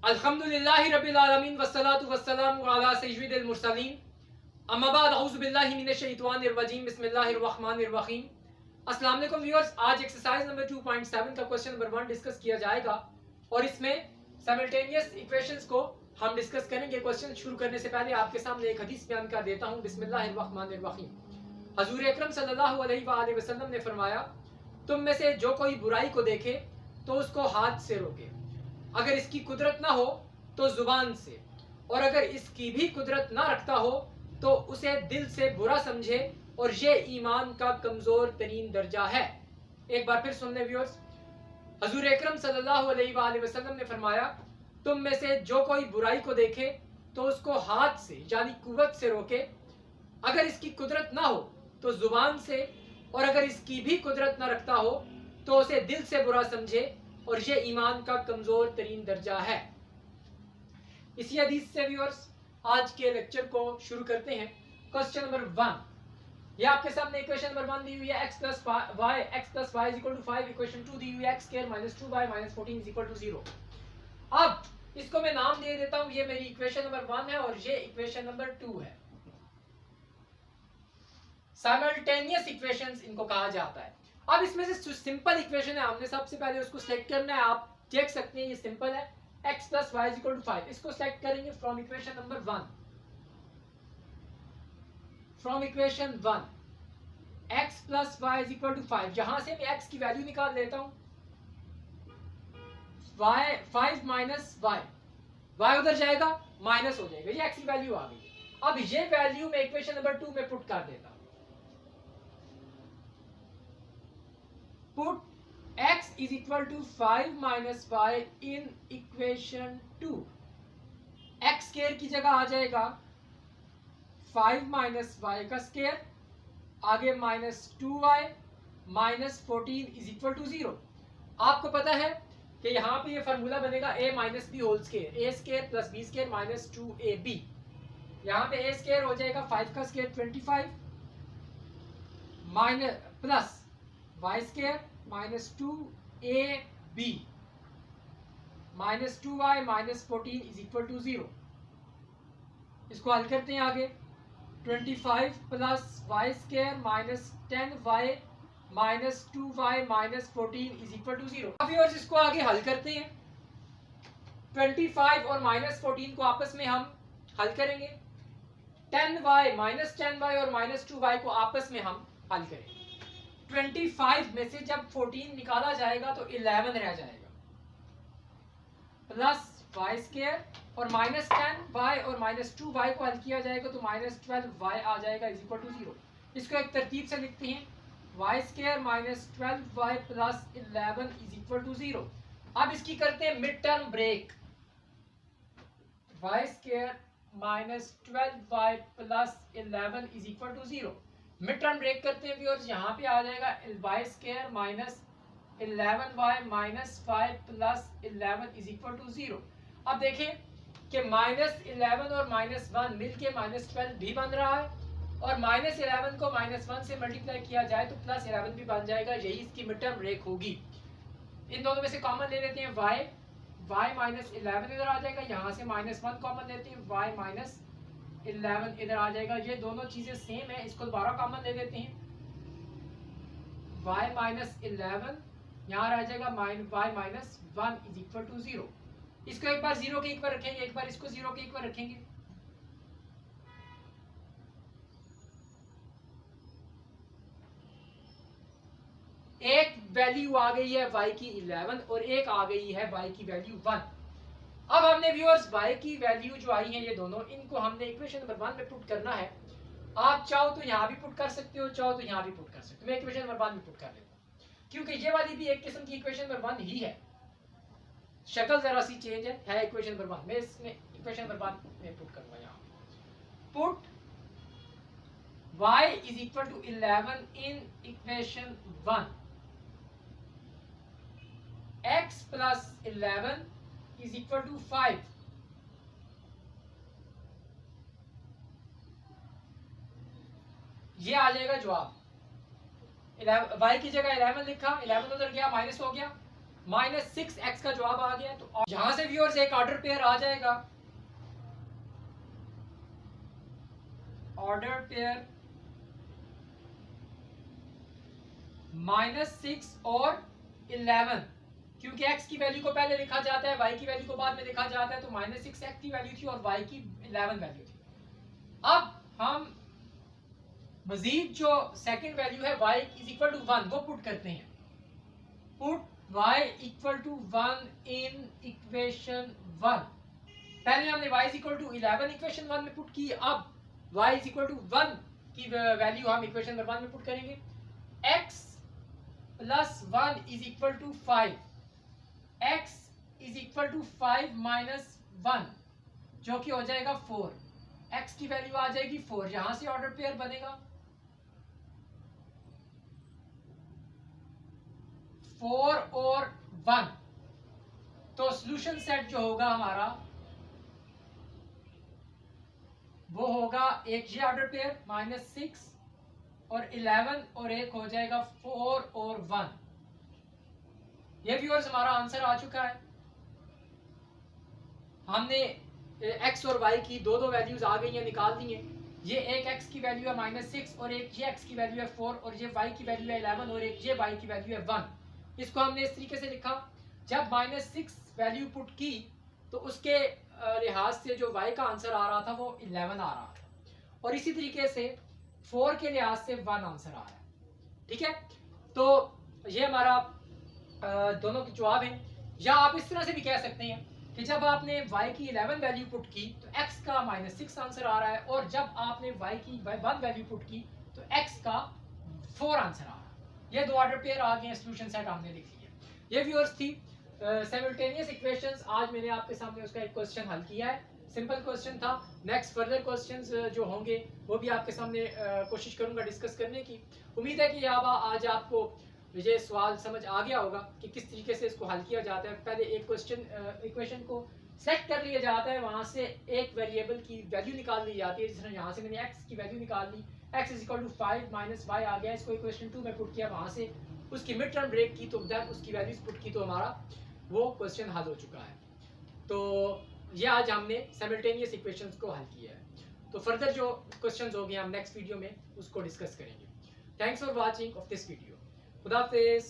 अल्हम्दुलिल्लाहि रब्बिल आलमीन वस्सलातु वस्सलामु अला सय्यिदिल मुरसलीन अम्मा बाद औज़ु बिल्लाहि मिनश शैतानिर रजीम बिस्मिल्लाहिर रहमानिर रहीम। अस्सलाम वालेकुम व्यूअर्स, आज एक्सरसाइज नंबर 2.7 का क्वेश्चन नंबर 1 डिस्कस किया जाएगा और इसमें साइमल्टेनियस इक्वेशंस को हम डिस्कस करेंगे। क्वेश्चन शुरू करने से पहले आपके सामने एक हदीस बयान कर देता हूं। बिस्मिल्लाहिर रहमानिर रहीम। हजूर अकरम सल्लल्लाहु अलैहि वसल्लम ने फरमाया, तुम में से जो कोई बुराई को देखे तो उसको हाथ से रोके, अगर इसकी कुदरत ना हो तो जुबान से, और अगर इसकी भी कुदरत ना रखता हो तो उसे दिल से बुरा समझे, और ये ईमान का कमजोर तरीन दर्जा है। एक बार फिर सुन ले व्यूअर्स। हजूर अकरम सल्लल्लाहु अलैहि वसल्लम ने फरमाया, तुम में से जो कोई बुराई को देखे तो उसको हाथ से यानी कुव्वत से रोके, अगर इसकी कुदरत ना हो तो जुबान से, और अगर इसकी भी कुदरत ना रखता हो तो उसे दिल से बुरा समझे, और ये ईमान का कमजोर तरीन दर्जा है। इसी हदीस से व्यूअर्स आज के लेक्चर को शुरू करते हैं। क्वेश्चन नंबर 1, ये आपके सामने इक्वेशन नंबर 1 दी हुई है, x plus y is equal to 5। Equation 2 दी हुई है, x square minus 2y minus 14 is equal to 0। अब इसको मैं नाम दे देता हूं, ये मेरी इक्वेशन नंबर 1 है और ये इक्वेशन नंबर 2 है। साइमल्टेनियस इक्वेशंस इनको कहा जाता है। अब इसमें से सिंपल इक्वेशन है, हमने सबसे पहले उसको सिलेक्ट करना है। आप देख सकते हैं ये सिंपल है, x plus y is equal to 5। इसको सिलेक्ट करेंगे from equation number 1। From equation 1 x plus y is equal to 5, यहां से मैं x की वैल्यू निकाल लेता हूं। y 5 माइनस y उधर जाएगा, माइनस हो जाएगा, ये x की वैल्यू आ गई। अब ये वैल्यू मैं इक्वेशन नंबर 2 में पुट कर देता हूं। Put x is equal to 5 minus y in equation 2। x square की जगह आ जाएगा 5 माइनस वाई का स्क्वायर, आगे minus 2y minus 14 is equal to 0। आपको पता है कि यहाँ पे ये फार्मूला बनेगा a minus b whole square, a square plus b square minus 2ab। यहाँ पे a स्क्वायर हो जाएगा 5 का square 25 minus plus y square minus 2ab minus 2y minus 14 is equal to 0। इसको हल करते हैं आगे। 25 plus y square minus 10y minus 2y minus 14 is equal to 0। अब व्यूअर्स इसको आगे हल करते हैं। 25 और माइनस 14 को आपस में हम हल करेंगे। 10y माइनस 10y और माइनस 2y को आपस में हम हल करेंगे। 25 में से जब 14 निकाला जाएगा तो 11 रह जाएगा, प्लस वाई स्क्वायर और माइनस 10y और माइनस 2y को हल किया जाएगा तो माइनस 12y आ जाएगा इज इक्वल टू 0। इसको एक तरतीब से लिखते हैं, y square minus 12y plus 11 is equal to 0। अब इसकी करते हैं mid term break. Y square minus 12y plus 11 is equal to 0। Mid term break करते हैं व्यूअर्स, यहाँ पे आ जाएगा y square minus 11y minus 5 plus 11 is equal to 0। अब देखें कि माइनस 11 और माइनस 1 मिलके माइनस 12 भी बन रहा है, और माइनस 11 को माइनस 1 से मल्टीप्लाई किया जाए तो प्लस 11 भी बन जाएगा। यही इसकी मिड टर्म ब्रेक होगी। इन दोनों में से कॉमन ले लेते हैं y माइनस 11 इधर आ जाएगा, यहाँ से माइनस 1 कॉमन लेते हैं, y माइनस 11 इधर आ जाएगा। ये दोनों चीजें सेम है, इसको दोबारा कॉमन ले लेते हैं। y माइनस 11 यहाँ रह जाएगा, y minus 1 is equal to 0। इसको एक बार 0 के इक्वल रखेंगे, एक बार इसको 0 के इक्वल रखेंगे। एक वैल्यू आ गई है y की 11 और एक आ गई है y की वैल्यू 1। अब हमने व्यूअर्स y की वैल्यू जो आई है ये दोनों, इनको हमने इक्वेशन नंबर 1 में पुट करना है। आप चाहो तो यहाँ भी पुट कर सकते हो, चाहो तो यहाँ भी पुट कर सकते हो। मैं इक्वेशन नंबर 1 में पुट कर लेता हूँ, क्योंकि ये वाली भी एक किस्म की इक्वेशन नंबर 1 ही है, शक्ल जरा सी चेंज है इक्वेशन नंबर 1। मैं इसमें इक्वेशन नंबर 1 में पुट करूंगा। यहाँ put y is equal to 11 in equation 1, x plus 11 is equal to 5। ये आ जाएगा जवाब। y की जगह 11 लिखा, 11 उधर गया, माइनस हो गया, -6x का जवाब आ गया। तो यहां से व्यूअर्स एक ऑर्डर पेयर आ जाएगा, ऑर्डर पेयर -6 और 11, क्योंकि x की वैल्यू को पहले लिखा जाता है, y की वैल्यू को बाद में लिखा जाता है। तो -6 x की वैल्यू थी और y की 11 वैल्यू थी। अब हम मजीद जो सेकंड वैल्यू है y इज इक्वल टू 1 वो पुट करते हैं। Put y equal to 1 in equation 1। पहले हमने y is equal to 11 equation 1 में पुट की, अब y इज इक्वल टू 1 की वैल्यू हम इक्वेशन नंबर 1 में पुट करेंगे। x plus 1 is equal to 5, x is equal to 5 minus 1 जो कि हो जाएगा 4। x की वैल्यू आ जाएगी 4, यहां से ऑर्डर पेयर बनेगा 4 और 1। तो सॉल्यूशन सेट जो होगा हमारा वो होगा एक ये ऑर्डर पेयर -6 और 11 और एक हो जाएगा 4 और 1। ये व्यूअर्स हमारा आंसर आ चुका है। हमने x और y की दो वैल्यूज आ गई हैं, निकाल दी हैं। ये एक x की वैल्यू है -6 और एक ये x की वैल्यू है 4 और ये y की वैल्यू है 11 और एक ये y की वैल्यू है 1। इसको हमने इस तरीके से लिखा, जब -6 वैल्यू पुट की तो उसके लिहाज से जो y का आंसर आ रहा था वो 11 आ रहा था, और इसी तरीके से 4 के लिहाज से 1 आंसर आ रहा है। ठीक है, तो ये हमारा दोनों के जवाब हैं। या आप इस तरह से भी कह सकते हैं कि जब आपने y की 11 वैल्यू पुट की तो x का -6 आंसर आ रहा है, और जब आपने y की 1 वैल्यू पुट की तो x का 4 आंसर आ रहा है। ये दो ऑर्डर पेयर आ गए हैं, सॉल्यूशन सेट हमने लिख लिया। ये व्यूअर्स थी सिमुल्टेनियस इक्वेशंस। आज मैंने आपके सामने उसका एक क्वेश्चन हल किया है, सिंपल क्वेश्चन था। नेक्स्ट फर्दर क्वेश्चंस जो होंगे वो भी आपके सामने कोशिश करूंगा डिस्कस करने की। उम्मीद है कि आज आपको ये सवाल समझ आ गया होगा कि किस तरीके से इसको हल किया जाता है। पहले एक इक्वेशन को सेट कर लिया जाता है, वहां से एक वेरिएबल की वैल्यू निकाल ली जाती है। जिस तरह यहाँ से मैंने x की वैल्यू निकाल ली, x is equal to 5 minus y आ गया, इसको इक्वेशन 2 में पुट किया, वहां से उसकी मिड टर्म ब्रेक की, तो उसकी वैल्यूज पुट की, तो हमारा वो क्वेश्चन हल हो चुका है। तो ये आज हमने सिमुल्टेनियस इक्वेशंस को हल किया है। तो फर्दर जो क्वेश्चंस होंगे हम नेक्स्ट वीडियो में उसको डिस्कस करेंगे। Thanks for watching of this video. खुदा हाफिज़।